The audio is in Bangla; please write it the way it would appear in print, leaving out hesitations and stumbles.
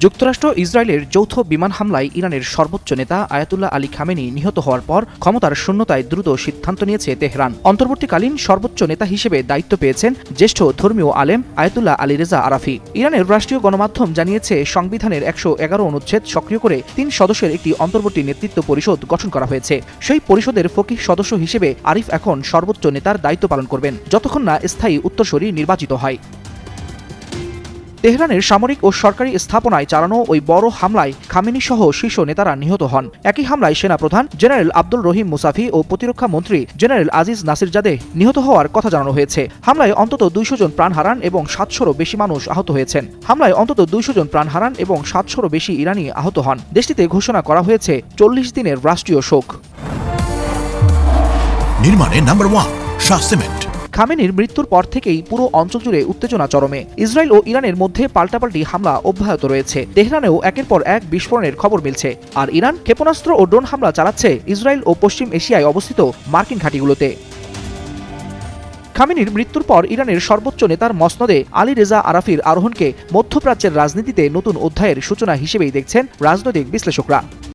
যুক্তরাষ্ট্র ইসরায়েলের যৌথ বিমান হামলায় ইরানের সর্বোচ্চ নেতা আয়াতুল্লাহ আলী খামেনি নিহত হওয়ার পর ক্ষমতার শূন্যতায় দ্রুত সিদ্ধান্ত নিয়েছে তেহরান। অন্তর্বর্তীকালীন সর্বোচ্চ নেতা হিসেবে দায়িত্ব পেয়েছেন জ্যেষ্ঠ ধর্মীয় আলেম আয়াতুল্লাহ আলী রেজা আরাফি। ইরানের রাষ্ট্রীয় গণমাধ্যম জানিয়েছে, সংবিধানের ১১১ অনুচ্ছেদ সক্রিয় করে ৩ সদস্যের একটি অন্তর্বর্তী নেতৃত্ব পরিষদ গঠন করা হয়েছে। সেই পরিষদের ফকিহ সদস্য হিসেবে আরিফ এখন সর্বোচ্চ নেতার দায়িত্ব পালন করবেন, যতক্ষণ না স্থায়ী উত্তরসূরি নির্বাচিত হয়। তেহরানের সামরিক ও সরকারি স্থাপনায় চালানো ওই বড় হামলায় খামেনি সহ শীর্ষ নেতারা নিহত হন। একই হামলায় সেনাপ্রধান জেনারেল আব্দুল রহিম মুসাফি ও প্রতিরক্ষা মন্ত্রী জেনারেল আজিজ নাসিরজাদেহ নিহত হওয়ার কথা জানানো হয়েছে। হামলায় অন্তত ২০০ জন প্রাণ হারান এবং ৭০০রও বেশি মানুষ আহত হয়েছেন। ইরানি আহত হন। দেশটিতে ঘোষণা করা হয়েছে ৪০ দিনের রাষ্ট্রীয় শোক। নির্মাণে নাম্বার 1 শাহ সিমেন্ট। খামেনির মৃত্যুর পর থেকেই পুরো অঞ্চল জুড়ে উত্তেজনা চরমে। ইসরায়েল ও ইরানের মধ্যে পাল্টাপাল্টি হামলা অব্যাহত রয়েছে। তেহরানেও একের পর এক বিস্ফোরণের খবর মিলছে। আর ইরান ক্ষেপণাস্ত্র ও ড্রোন হামলা চালাচ্ছে ইসরায়েল ও পশ্চিম এশিয়ায় অবস্থিত মার্কিন ঘাঁটিগুলোতে। খামেনির মৃত্যুর পর ইরানের সর্বোচ্চ নেতার মসনদে আলী রেজা আরাফির আরোহণকে মধ্যপ্রাচ্যের রাজনীতিতে নতুন অধ্যায়ের সূচনা হিসেবেই দেখছেন রাজনৈতিক বিশ্লেষকরা।